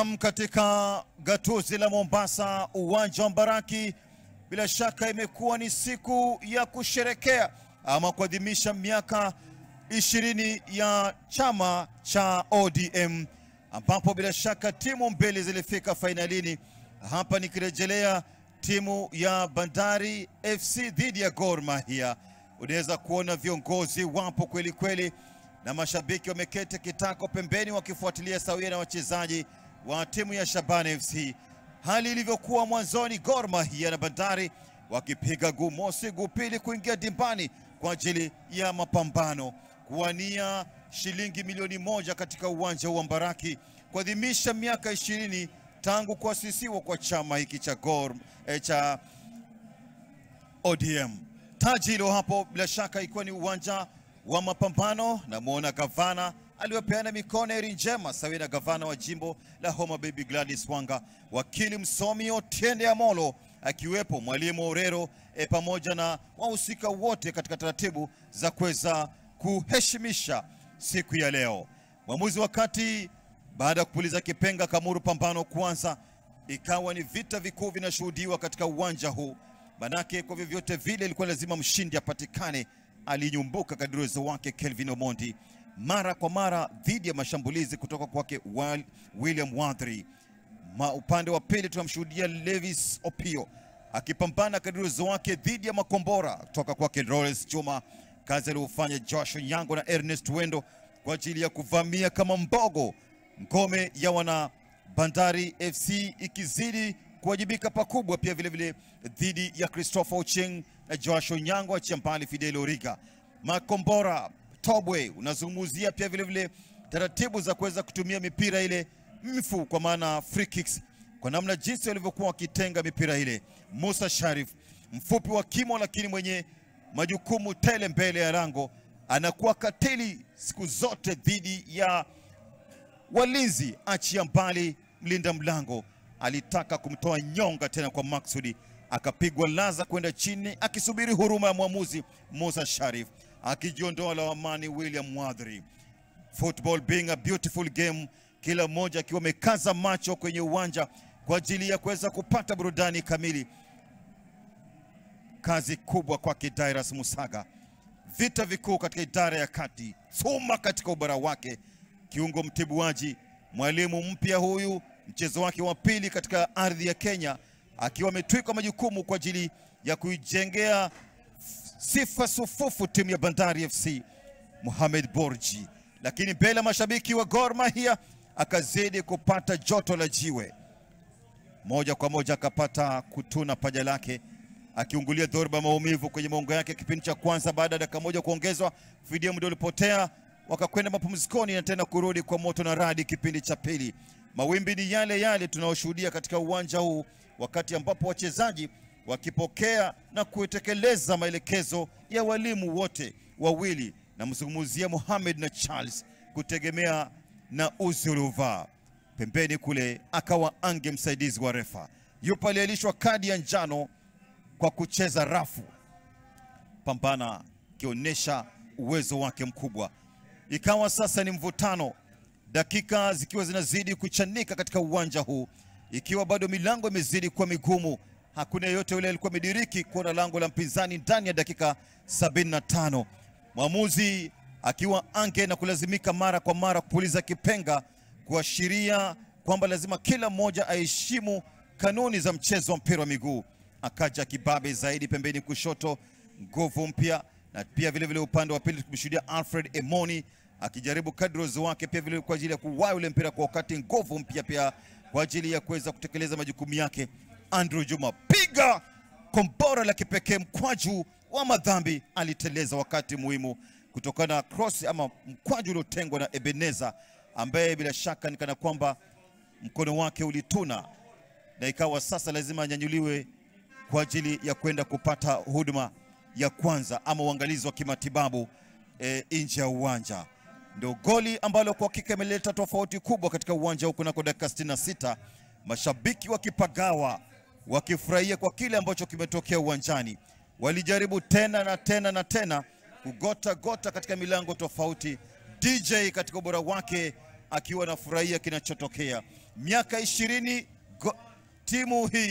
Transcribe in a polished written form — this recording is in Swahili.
Katika gatuzi la Mombasa, uwanja wa Mbaraki, bila shaka imekuwa ni siku ya kusherekea ama kuadhimisha miaka 20 ya chama cha ODM, ambapo bila shaka timu mbili zilifika finalini. Hapa nikirejelea timu ya Bandari FC dhidi ya Gor Mahia. Unaweza kuona viongozi wapo kweli kweli na mashabiki wameketi kitako pembeni wakifuatilia sawia na wachezaji wa timu ya Shabana FC. Hali ilivyokuwa mwanzoni, Gor Mahia na Bandari wakipiga guu mosi guu pili kuingia dimbani kwa ajili ya mapambano kuwania shilingi milioni 1 katika uwanja wa Mbaraki kuadhimisha miaka 20 tangu kuasisiwa kwa chama hiki cha ODM. Taji hilo hapo bila shaka ilikuwa ni uwanja wa mapambano, na muona gavana aliyopeana mikono eri njema sawa na gavana wa jimbo la Homa Bay Gladys Wanga, wakili msomi Otiende Amolo akiwepo, mwalimu Orero pamoja na wahusika wote katika taratibu za kuweza kuheshimisha siku ya leo. Mwamuzi wakati baada ya kupuliza kipenga kamuru pambano kwanza, ikawa ni vita vikuu vinashuhudiwa katika uwanja huu. Manake kwa vyovyote vile ilikuwa lazima mshindi apatikane. Alinyumbuka kadirizo wake Kelvin Omondi mara kwa mara dhidi ya mashambulizi kutoka kwake William Wadri. Upande wa pili tunamshuhudia Levis Opio akipambana kadirizo wake dhidi ya makombora kutoka kwake Lawrence Juma. Kazi aliyofanya Joshua Nyango na Ernest Wendo kwa ajili ya kuvamia kama mbogo ngome ya wana Bandari FC, ikizidi kuwajibika pakubwa pia vile vile dhidi ya Christopher Ocheng na Joshua Nyango achambali Fidel Origa. Makombora Tobwe unazungumzia pia vile vile taratibu za kuweza kutumia mipira ile mfu kwa maana free kicks, kwa namna jinsi walivyokuwa wakitenga mipira ile. Musa Sharif mfupi wa kimo lakini mwenye majukumu tele mbele ya lango, anakuwa katili siku zote dhidi ya walinzi, achia mbali mlinda mlango. Alitaka kumtoa nyonga tena kwa maksudi, akapigwa laza kwenda chini akisubiri huruma ya mwamuzi Musa Sharif, akijiondoa lawamani William Wadri. Football being a beautiful game, kila mmoja akiwa amekaza macho kwenye uwanja kwa ajili ya kuweza kupata burudani kamili. Kazi kubwa kwake Dairas Musaga, vita vikuu katika idara ya kati, suma katika ubara wake, kiungo mtibuaji, mwalimu mpya huyu, mchezo wake wa pili katika ardhi ya Kenya, akiwa ametwikwa majukumu kwa ajili ya kuijengea sifa sufufu timu ya Bandari FC, Mohamed Borji. Lakini mbele ya mashabiki wa Gor Mahia akazidi kupata joto la jiwe, moja kwa moja akapata kutuna paja lake, akiungulia dhoruba maumivu kwenye maungo yake kipindi cha kwanza. Baada ya dakika moja kuongezwa, video muda ulipotea, wakakwenda mapumzikoni na tena kurudi kwa moto na radi kipindi cha pili. Mawimbi ni yale yale tunaoshuhudia katika uwanja huu, wakati ambapo wachezaji wakipokea na kutekeleza maelekezo ya walimu wote wawili, na mzungumzia Mohamed na Charles, kutegemea na uzi uliovaa. Pembeni kule akawa ange msaidizi wa refa, yupo alielishwa kadi ya njano kwa kucheza rafu. Pambana kionyesha uwezo wake mkubwa. Ikawa sasa ni mvutano, dakika zikiwa zinazidi kuchanika katika uwanja huu, ikiwa bado milango imezidi kuwa migumu. Hakuna yote yule alikuwa mediriki kuona lango la mpinzani ndani ya dakika 75. Mwamuzi akiwa ange na kulazimika mara kwa mara kupuliza kipenga kuashiria kwamba lazima kila mmoja aheshimu kanuni za mchezo wa mpira wa miguu. Akaja kibabe zaidi pembeni kushoto, nguvu mpya, na pia vile vile upande wa pili tumshuhudia Alfred Emoni akijaribu kadrozo wake pia vile kwa ajili ya kuwai ule mpira kwa wakati, nguvu mpya pia kwa ajili ya kuweza kutekeleza majukumu yake. Andrew Juma piga kombora la kipekee, mkwaju wa madhambi, aliteleza wakati muhimu kutokana na cross ama mkwaju uliotengwa na Ebeneza, ambaye bila shaka ni kana kwamba mkono wake ulituna, na ikawa sasa lazima anyanyuliwe kwa ajili ya kwenda kupata huduma ya kwanza ama uangalizi wa kimatibabu nje ya uwanja. Ndio goli ambalo kwa hakika imeleta tofauti kubwa katika uwanja huko na kwa dakika 66, mashabiki wakipagawa wakifurahia kwa kile ambacho kimetokea uwanjani. Walijaribu tena na tena na tena kugota katika milango tofauti, DJ katika ubora wake akiwa anafurahia kinachotokea. miaka 20 timu hii